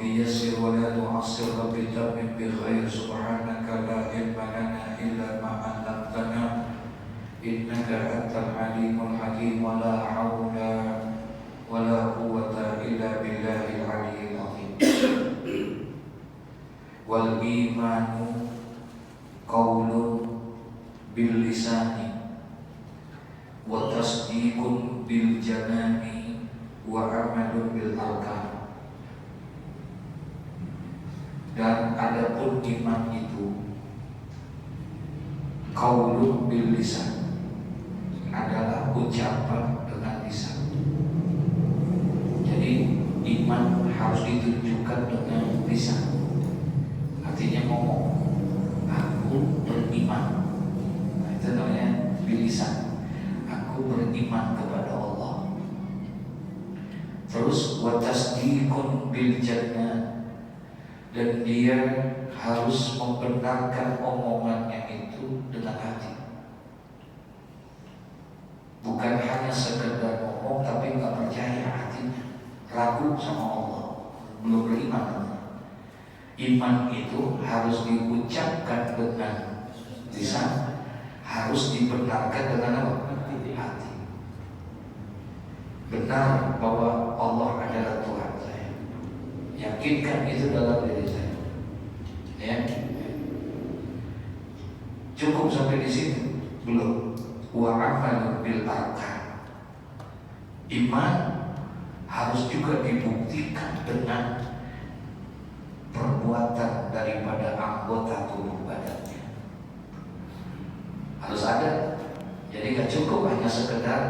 Rabbi yassir wa la tu'assir, Rabbi tammim bi khair. Subhanaka la ilma lana illa ma 'allamtana, innaka antal alimul hakim. Wa la hawla wa la quwwata illa billahil aliyyil azim. Wal imanu qaulun bil lisani wa tasdiqun bil janani wa amalun bil arkan. Dan adapun iman itu qaulun bil lisan, adalah ucapan dengan lisan. Jadi iman harus ditunjukkan dengan lisan. Artinya ngomong, aku beriman. Nah, itu namanya bil lisan. Aku beriman kepada Allah. Terus wa tasdiqun bil jannah, dan dia harus membenarkan omongannya itu dengan hati. Bukan hanya sekedar ngomong tapi nggak percaya hatinya, ragu sama Allah, belum beriman. Iman itu harus diucapkan dengan lisan, harus dibenarkan dengan apa? Hati. Benar bahwa Allah adalah Tuhan saya, yakinkan itu dalam diri saya. Ya, cukup sampai di situ? Belum. Wa amalun bil arkan. Iman harus juga dibuktikan dengan perbuatan daripada anggota tubuh badannya. Harus ada. Jadi gak cukup hanya sekedar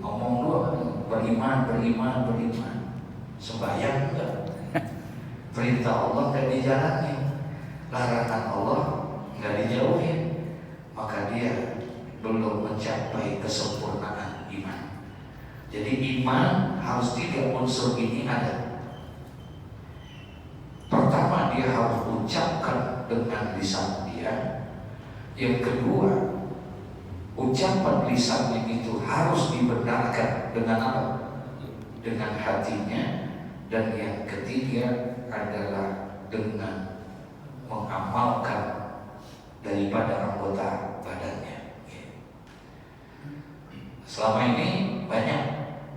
ngomong doang, beriman. Sembahyang enggak. Perintah Allah enggak dijalani, larangan Allah enggak dijauhin, maka dia belum mencapai kesempurnaan iman. Jadi iman harus 3 unsur ini ada. Pertama, dia harus ucapkan dengan lisan dia. Yang kedua, ucapan lisannya itu harus dibenarkan dengan apa? Dengan hatinya. Dan yang ketiga adalah dengan mengamalkan daripada anggota badannya. Selama ini banyak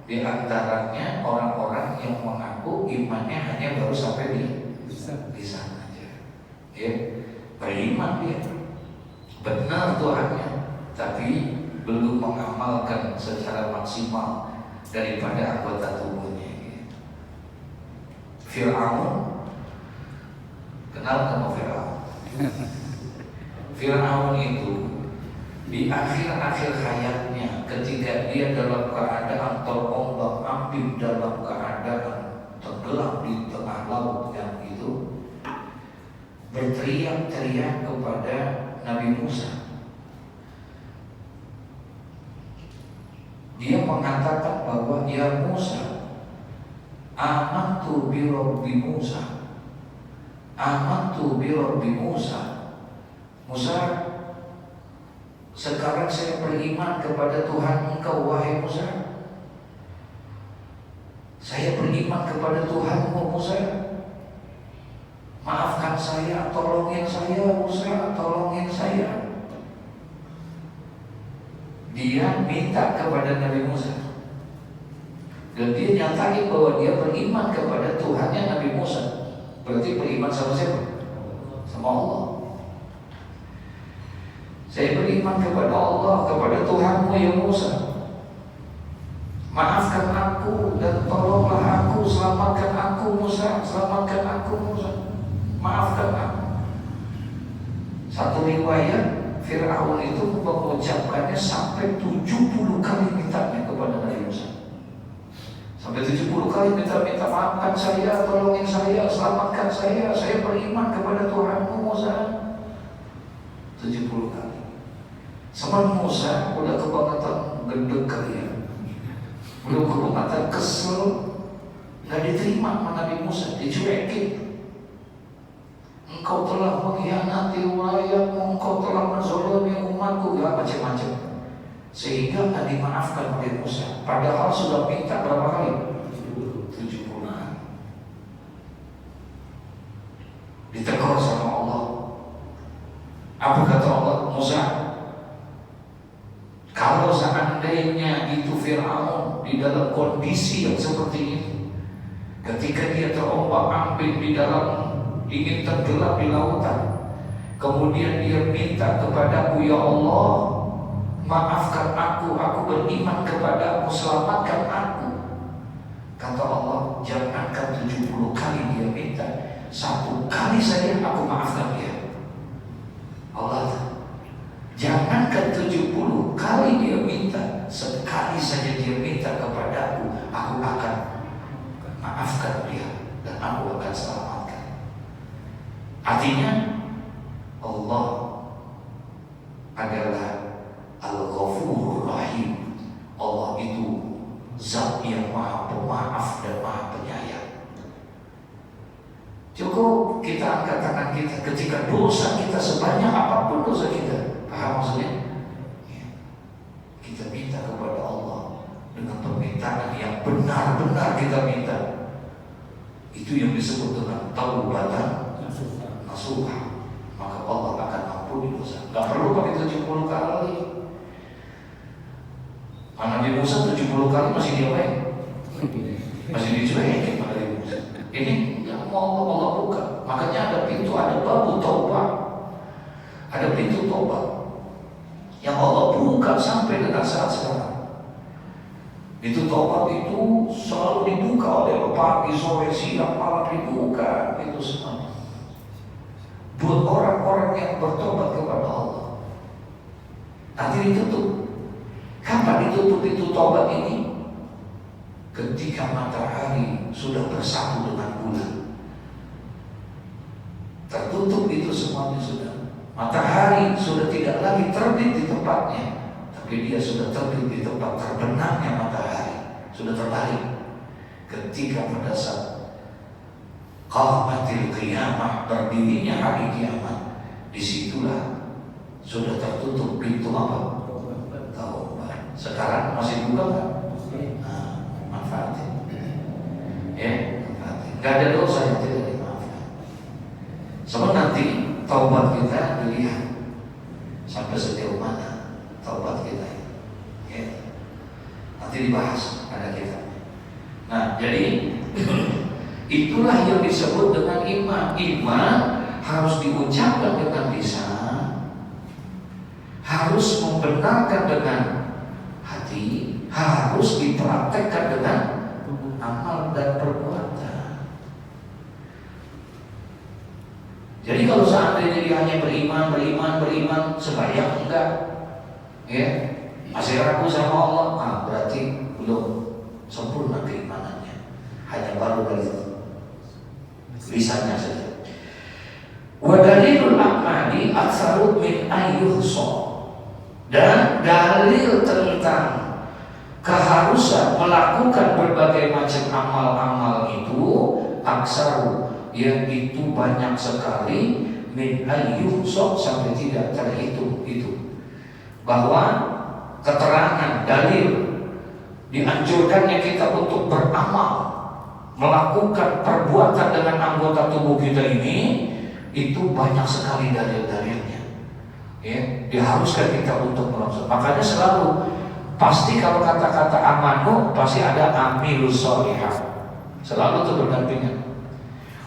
di antaranya orang-orang yang mengaku imannya hanya baru sampai di lisan aja. Ya, beriman dia, benar Tuhannya, tapi belum mengamalkan secara maksimal daripada anggota tubuhnya. Fir'aun, kenal sama Fir'aun? Fir'aun itu di akhir-akhir hayatnya, ketika dia dalam keadaan terombang-ambing, dalam keadaan tenggelam di tengah laut yang itu, berteriak-teriak kepada Nabi Musa. Dia mengatakan bahwa, ya Musa, amantu bi Rabbi Musa, amantu bi Rabbi Musa. Musa, sekarang saya beriman kepada Tuhan engkau, wahai Musa. Saya beriman kepada Tuhanmu, Musa. Maafkan saya, tolongin saya, Musa, tolongin saya. Dia minta kepada Nabi Musa, dan dia nyatain bahwa dia beriman kepada Tuhannya Nabi Musa. Berarti beriman sama siapa? Sama Allah. Saya beriman kepada Allah, kepada Tuhanmu ya Musa. Maafkan aku dan tolonglah aku, selamatkan aku Musa, selamatkan aku Musa, maafkan aku. Satu riwayat, Fir'aun itu mengucapkannya sampai 70 kali mintanya kepada Nabi Musa. Sampai 70 kali minta maafkan saya, tolongin saya, selamatkan saya beriman kepada Tuhanmu Musa. 70 kali. Sama Musa udah kebangetan gendeng kali ya, udah kebangetan kesel, gak diterima sama Nabi Musa, dicuekin. Engkau telah mengkhianati wilayahmu, engkau telah menzalimi umatku, ya macam-macam. Sehingga tak dimaafkan oleh Musa. Padahal sudah minta berapa kali? 70 kali. kondisi yang seperti ini. Ketika dia terombang-ambing di dalam, ingin tenggelam di lautan, kemudian dia minta kepadaku, ya Allah, maafkan aku beriman kepadamu, selamatkan aku. Kata Allah, jangankan 70 kali dia minta, 1 kali saja aku maafkan dia. Allah, jangankan 70 kali dia minta, sekali saja dia minta kepadaku, aku akan maafkan dia dan aku akan selamatkan. Artinya Allah adalah Al-Ghafurur Rahim. Allah itu zat yang maha pemaaf dan maha penyayang. Cukup kita angkat tangan kita ketika dosa kita sebanyak apapun dosa kita. Paham maksudnya? Ya. Kita minta kepada Allah dengan permintaan yang benar-benar kita minta. Itu yang disebut dengan taubatan nasuha. Maka Allah akan ampuni dosa. Gak perlu pakai 70 kali. Nabi Musa 70 kali masih diapain? Masih dicuekin Nabi Musa. Ini yang mau Allah buka. Makanya ada pintu, ada babu taubat. Ada pintu taubat yang Allah buka sampai dengan saat sekarang. Itu taubat itu selalu dibuka oleh pagi, sore, siang, malam dibuka itu semua. Buat orang-orang yang bertobat kepada Allah. Nanti ditutup. Kapan ditutup itu taubat ini? Ketika matahari sudah bersatu dengan bulan. Tertutup itu semuanya sudah. Matahari sudah tidak lagi terbit di tempatnya, tapi dia sudah terbit di tempat terbenamnya matahari. Sudah terbalik. Ketika pada saat qiyamatil qiyamah, berdirinya hari kiamat, disitulah sudah tertutup pintu apa? Taubat. Sekarang masih buka kan? Nah, manfaatin. Ya, manfaatin. Gak ada dosa yang tidak dimaafkan. Sebab nanti taubat kita dilihat sampai sejauh mana taubat kita. Ya. Nanti dibahas ada kita. Nah, jadi itulah yang disebut dengan iman. Iman harus diucapkan dengan lisan, harus membenarkan dengan hati, harus dipraktekkan dengan amal dan perbuatan. Jadi kalau seandainya dia hanya beriman, sembahyang enggak, ya, masih ragu sama Allah, berarti belum sempurna keimanannya. Hanya baru dari lisannya saja. Wa dalilul a'mali aktsaru min ayyuhsa. Dan dalil tentang keharusan melakukan berbagai macam amal-amal itu aksaru, yang itu banyak sekali, min ayyuhsa, sampai tidak terhitung itu. Bahwa keterangan dalil dianjurkannya kita untuk beramal, melakukan perbuatan dengan anggota tubuh kita ini, itu banyak sekali dalil-dalilnya. Ya, diharuskan kita untuk melakukan. Makanya selalu pasti kalau kata-kata amanu pasti ada amilus sholihah. Selalu itu berdampingan.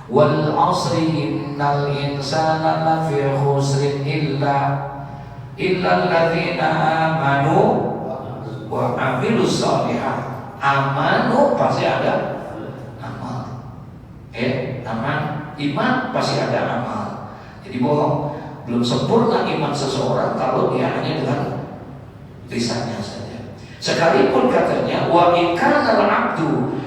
Wal 'asri innal insana lafi khusrin illa alladzina amanu wa amilus sholihah. Amanu pasti ada amal. Iman pasti ada amal. Jadi bohong. Belum sempurna iman seseorang kalau dia hanya dengan lisannya saja. Sekalipun katanya wa in kana al-'abdu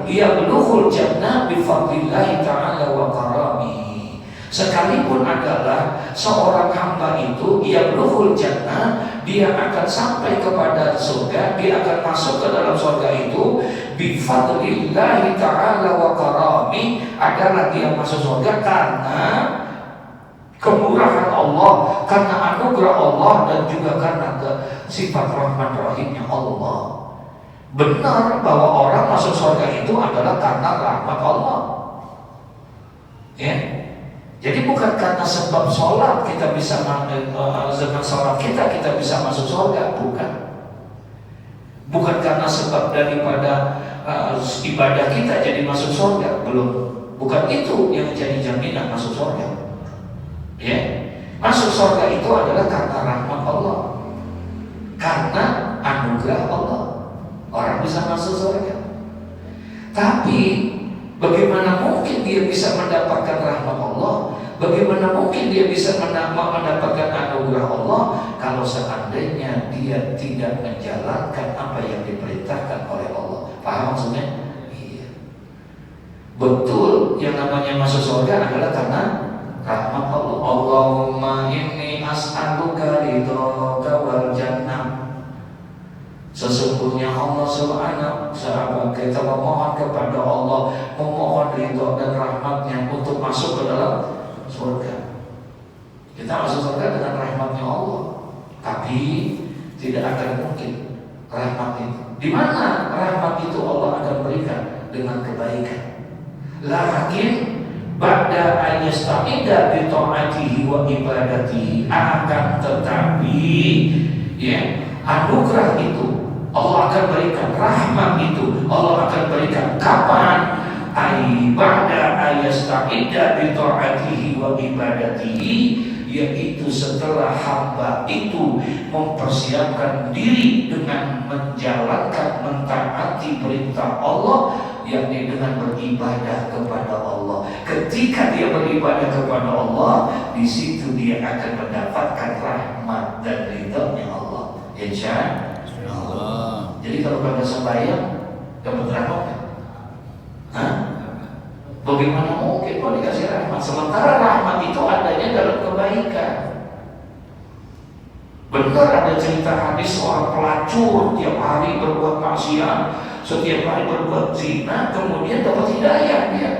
yablughul jannah bi fadlillahi ta'ala wa karamihi. Sekalipun adalah seorang hamba itu yablughul jannah, dia akan sampai kepada surga, dia akan masuk ke dalam surga itu bi fadlillahi ta'ala wa karamihi, adalah dia masuk surga karena kemurahan Allah, karena anugerah Allah, dan juga karena sifat rahman rahimnya Allah. Benar bahwa orang masuk surga itu adalah karena rahmat Allah. Ya, jadi bukan karena sebab sholat kita bisa dengan sholat kita bisa masuk surga, bukan. Bukan karena sebab daripada ibadah kita jadi masuk surga, belum. Bukan itu yang jadi jaminan masuk surga. Ya, masuk surga itu adalah karena rahmat Allah, karena anugerah Allah, orang bisa masuk surga. Tapi bagaimana mungkin dia bisa mendapatkan rahmat Allah? Bagaimana mungkin dia bisa mendapatkan anugerah Allah kalau seandainya dia tidak menjalankan apa yang diperintahkan oleh Allah? Paham maksudnya? Iya. Betul, yang namanya masuk surga adalah karena rahmat Allah. Allahumma inni as'aluka ridhaka wal jannah. Sesungguhnya Allah Subhanahu sahabat kita memohon kepada Allah, memohon ridho dan rahmatnya untuk masuk ke dalam surga. Kita masuk surga dengan rahmatnya Allah, tapi tidak akan mungkin rahmat itu. Di mana rahmat itu Allah akan berikan? Dengan kebaikan. Lakin ba'da ayasta'ida bi ta'atihi wa ibadatihi, akan tetapi ya, anugerah itu Allah akan berikan, rahmat itu Allah akan berikan kapan? Ba'da ayasta'ida bi ta'atihi wa ibadatihi, yaitu setelah hamba itu mempersiapkan diri dengan menjalankan, mentaati perintah Allah, yakni dengan beribadah kepada Allah. Ketika dia beribadah kepada Allah, di situ dia akan mendapatkan rahmat dan ridhonya Allah. Insya Allah. Jadi kalau pada sembahyang dapat rahmat, bagaimana mungkin kalau dikasih rahmat? Sementara rahmat itu adanya dalam kebaikan. Benar ada cerita hadis seorang pelacur tiap hari berbuat maksiat, setiap hari berbuat zina, kemudian dapat hidayah, dia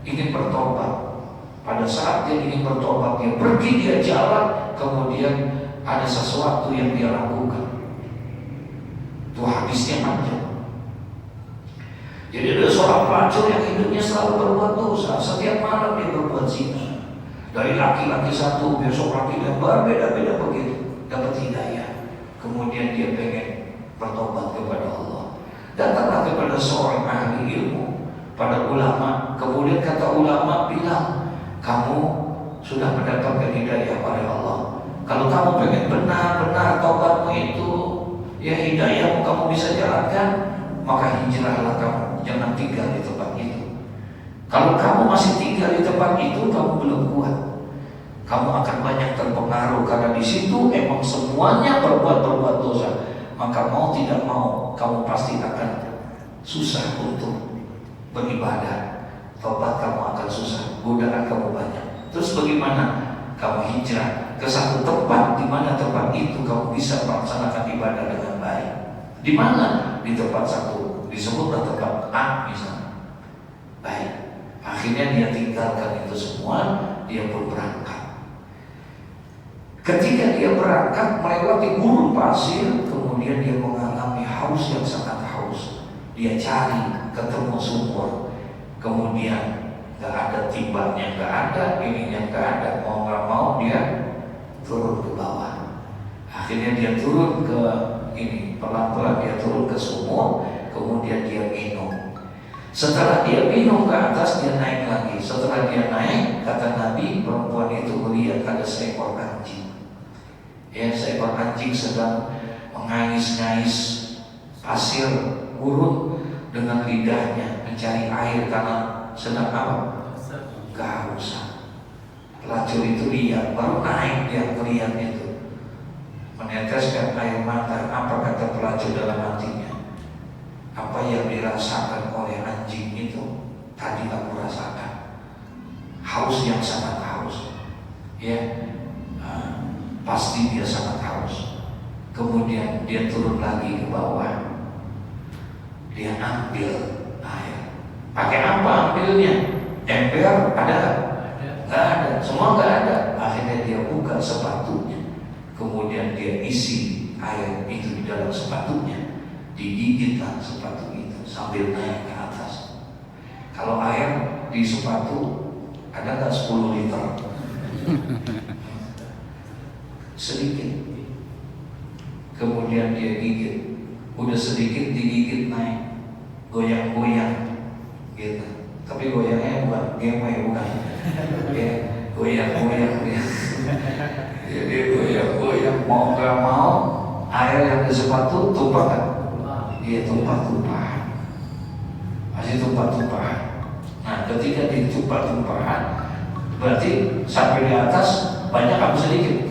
ingin bertobat. Pada saat dia ingin bertobat, dia pergi, dia jalan, kemudian ada sesuatu yang dia lakukan. Itu hadisnya panjang. Jadi ada seorang pelacur yang hidupnya selalu berbuat dosa, setiap malam dia berbuat zina. Dari laki-laki satu, besok laki yang berbeda-beda begitu, dapat hidayah. Kemudian dia pengen bertobat kepada Allah. Datanglah kepada seorang ahli ilmu, pada ulama. Kemudian kata ulama bilang, kamu sudah mendapatkan hidayah oleh Allah. Kalau kamu pengen benar-benar tobatmu itu, ya hidayahmu kamu bisa jalankan, maka hijrahlah kamu, jangan tinggal di tempat itu. Kalau kamu masih tinggal di tempat itu, kamu belum kuat. Kamu akan banyak terpengaruh karena di situ emang semuanya berbuat dosa. Maka mau tidak mau, kamu pasti akan susah untuk beribadah. Tobat kamu akan susah, godaan kamu banyak. Terus bagaimana? Kamu hijrah ke satu tempat di mana tempat itu kamu bisa melaksanakan ibadah dengan baik. Di mana? Di tempat satu, disebutlah tempat A misalnya. Baik. Akhirnya dia tinggalkan itu semua, dia pun berangkat. Ketika dia berangkat melewati gurun pasir, kemudian dia mengalami haus yang sangat haus. Dia cari, ketemu sumur, kemudian gak ada timbanya, gak ada ininya, gak ada. Mau gak mau dia turun ke bawah. Akhirnya dia turun ke ini, pelan-pelan dia turun ke sumur, kemudian dia minum. Setelah dia minum ke atas, dia naik lagi. Setelah dia naik, kata Nabi, perempuan itu melihat ada seekor anjing. Ya, seekor anjing sedang mengais-ngais pasir gurun dengan lidahnya mencari air karena sedang apa? Kehausan. Pelacur itu lihat, baru naik dia melihat itu, meneteskan air mata. Apa kata pelacur dalam hatinya? Apa yang dirasakan oleh anjing itu tadi aku rasakan. Haus yang sangat haus. Ya, pasti dia sangat haus. Kemudian dia turun lagi ke bawah. Dia ambil air. Pakai apa ambilnya? Ember ada? Nggak ada. Semua nggak ada. Akhirnya dia buka sepatunya. Kemudian dia isi air itu di dalam sepatunya. Digigitlah sepatu itu sambil naik ke atas. Kalau air di sepatu ada nggak 10 liter? Sedikit. Kemudian dia gigit, udah sedikit digigit naik, goyang-goyang gitu. Tapi goyangnya bukan game, bukan ya, goyang-goyang dia. Jadi goyang-goyang, mau nggak mau air yang di sepatu tumpah kan? Iya, tumpah-tumpah, masih tumpah-tumpah. Nah, ketika ditumpah-tumpahan, berarti sampai di atas banyak apa sedikit?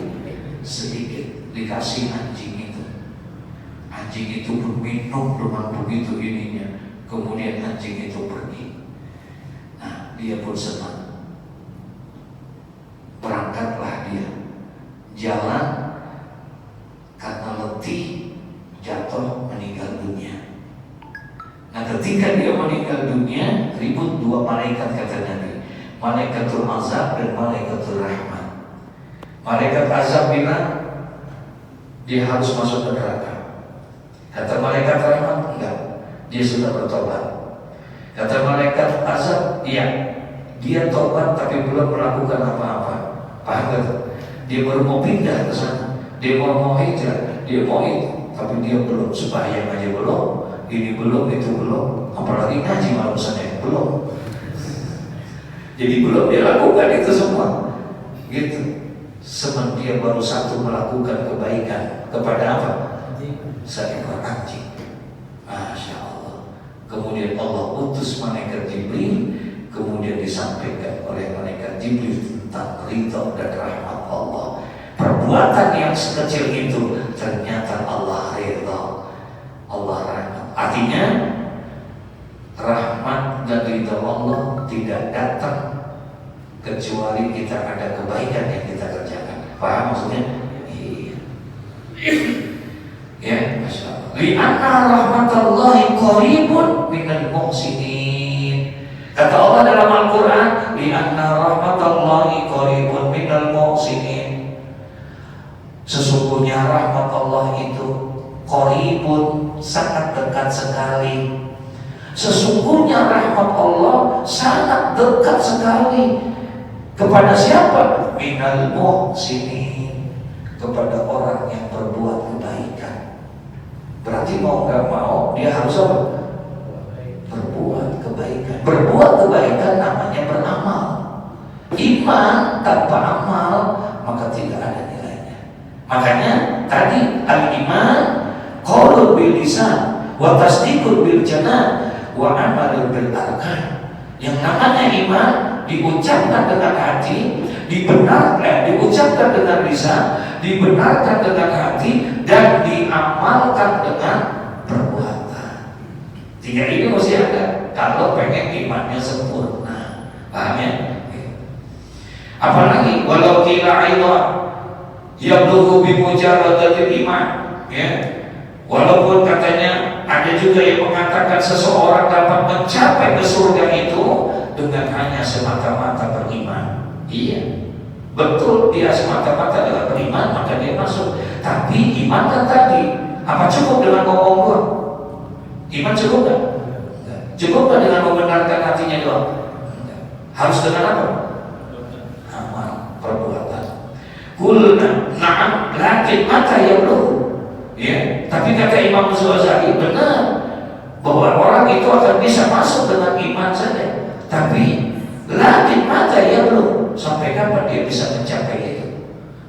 Sedikit. Dikasih anjing itu. Anjing itu minum dengan begitu ininya. Kemudian anjing itu pergi. Nah, dia pun senang. Berangkatlah dia jalan, karena letih jatuh meninggal dunia. Nah, ketika dia meninggal dunia, ribut dua malaikat kata Nabi, malaikatul azab dan malaikatul rahmat. Malaikat azab bilang dia harus masuk ke neraka. Kata malaikat rahmat, enggak, dia sudah bertobat. Kata malaikat azab, iya, dia tobat tapi belum melakukan apa-apa. Paham gak? Dia baru mau pindah ke sana, dia mau hijrah, dia mau itu, tapi dia belum, sembahyang aja belum, ini belum, itu belum, apalagi ngaji malam Senin belum. Jadi belum dia lakukan itu semua, gitu. Semen dia baru satu melakukan kebaikan kepada apa? Seekor anjing. Masya Allah. Kemudian Allah utus malaikat Jibril, kemudian disampaikan oleh malaikat Jibril tentang ridha dan rahmat Allah. Perbuatan yang sekecil itu ternyata Allah ridha, Allah rahmat. Artinya rahmat dan ridha Allah tidak datang kecuali kita ada kebaikan yang kita kerjakan. Paham maksudnya? Iya. Ya, Masya Allah. Li'anna rahmatallahi qaribun minal muhsinin. Kata Allah dalam Al-Quran, li'anna rahmatallahi qaribun minal muhsinin. Sesungguhnya rahmat Allah itu qaribun, sangat dekat sekali. Sesungguhnya rahmat Allah sangat dekat sekali. Kepada siapa? Minal muhsinin, kepada orang yang berbuat kebaikan. Berarti mau nggak mau dia harus apa? Berbuat kebaikan. Berbuat kebaikan namanya beramal. Iman tanpa amal maka tidak ada nilainya. Makanya tadi al-iman qaulun bil lisan wa tasdiqun bil janan wa amalun bil arkan. Yang namanya iman diucapkan dengan hati, diucapkan dengan lisan, dibenarkan dengan hati, dan diamalkan dengan perbuatan. Tiga ini mesti ada kalau pengen imannya sempurna. Paham ya? Apalagi walau qila aidan yablughu bi mujarradatil iman, ya. Walaupun katanya ada juga yang mengatakan seseorang dapat mencapai ke surga itu dengan hanya semata-mata beriman. Iya, betul, dia semata-mata dengan beriman maka dia masuk. Tapi iman kan tadi, apa cukup dengan ngomong doang? Iman cukup gak? Cukup gak dengan membenarkan hatinya doang? Harus dengan apa? Amal, perbuatan. Kulna na'am lakin mata yang loh. Ya, tapi kata Imam Ghazali benar bahwa orang itu akan bisa masuk dengan iman saja. Tapi lakin mata ya belum, sampai kapan dia bisa mencapai itu?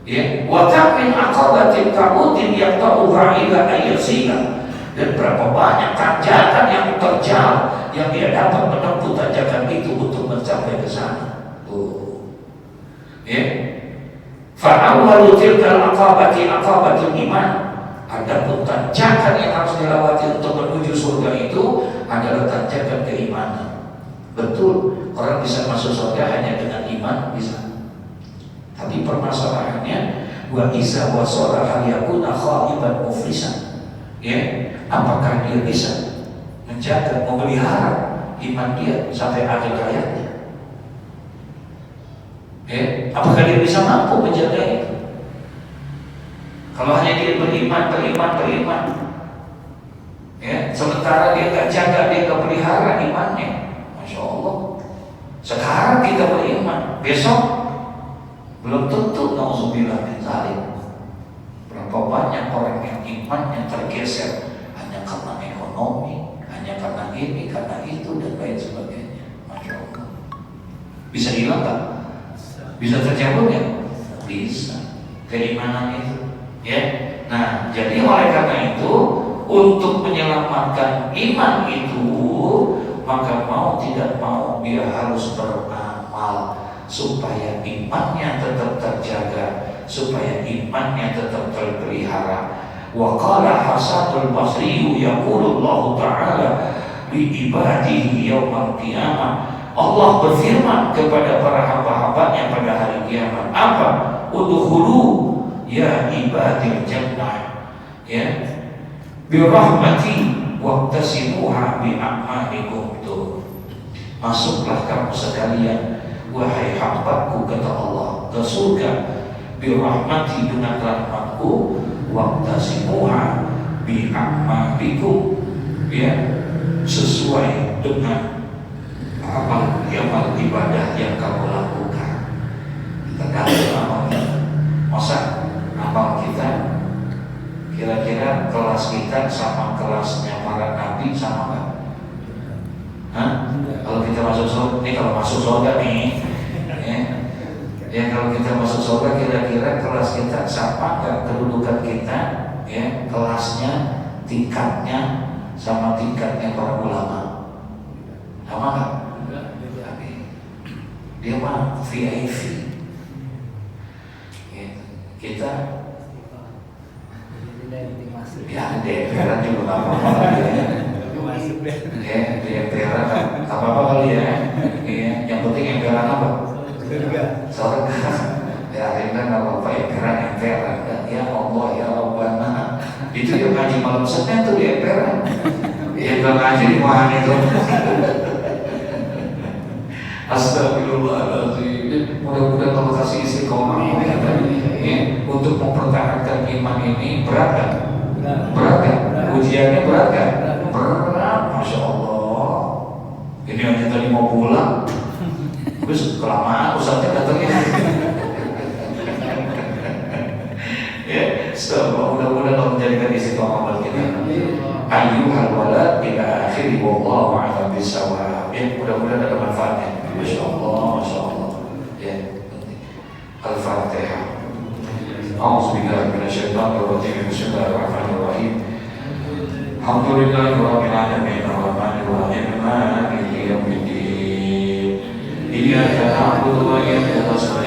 Ya, wa kam min aqabatin kamutin yang ta'uha ila ayyasina. Dan berapa banyak tanjakan yang terjal yang dia dapat menempuh tanjakan itu untuk mencapai ke sana. Ya. Fa awwalu tilkal aqabati aqabatul iman. Adapun tanjakan yang harus dilewati untuk menuju surga itu adalah tanjakan keimanan. Betul, orang bisa masuk surga hanya dengan iman, bisa. Tapi permasalahannya wa iza wasara hal yakuna khaiban muflisan. Ya, apakah dia bisa menjaga, memelihara iman dia sampai akhir hayatnya? Ya, apakah dia bisa mampu menjaga itu? Kalau hanya dia beriman, ya, sementara dia nggak jaga, dia nggak pelihara imannya, Masya Allah. Sekarang kita beriman, besok belum tentu nauzubillah min dzalik. Berapa banyak orang yang imannya tergeser hanya karena ekonomi, hanya karena ini, karena itu dan lain sebagainya. Masya Allah. Bisa hilang tak? Bisa tercabut ya? Bisa. Keimanan itu, ya. Nah, jadi oleh karena itu, untuk menyelamatkan iman itu, maka mau tidak mau dia harus beramal supaya imannya tetap terjaga, supaya imannya tetap terpelihara. Wa qala Hasanul Basri yaqulu Allah Ta'ala li ibadihi yaumal qiyamah. Allah berfirman kepada para hamba-hambanya pada hari kiamat, apa? Udkhulu ya ibadil jannah, ya, bi rahmati waqtasimuha bi a'malikum. Tuh, masuklah kamu sekalian, wahai hambaku, kata Allah, ke surga, bi rahmati, dengan rahmatku, waqtasimuha bi a'malikum, ya, sesuai dengan amal ibadah yang kamu lakukan. Kita ganti amal kita. Masa amal kita kira-kira kelas kita sama kelasnya para nabi sama nggak? Hah? Kalau kita masuk surga, ini kalau masuk surga nih, ya kalau kita masuk surga kira-kira kelas kita sama nggak kedudukan kita, ya, kelasnya, tingkatnya sama tingkatnya para ulama, sama nggak? Dia mah VIP. Kita ya DPR juga nggak apa-apa ya. Ya DPR nggak apa-apa kali ya. Yang penting MPR apa? Surga. Ya akhirnya nggak apa-apa MPR. Ya Allah ya Rabbana. Itu yang ngaji malam Senin tuh di MPR. Ya nggak ngaji di mana itu. Astagfirullahaladzim. Mudah-mudahan kalau kasih istiqomah ya, untuk mempertahankan iman ini berat kan? Berat kan? Ujiannya berat kan? Berat, Masya Allah. Ini hanya tadi mau pulang, terus kelamaan Ustaznya datangnya. Ya, setelah mudah-mudahan Allah menjadikan istiqomah buat kita. Ayyuhal walad ila akhiri wallahu a'lam bishawab. Ya, mudah-mudahan ada manfaatnya. Masya Allah, Masya Allah. Ya, Al-Fatihah. A'udzubillahi minasyaitonir rajim. Bismillahirrahmanirrahim. Alhamdulillahirabbil alamin arrahmanir rahim maliki yaumiddin. Iyyaka na'budu wa iyyaka nasta'in.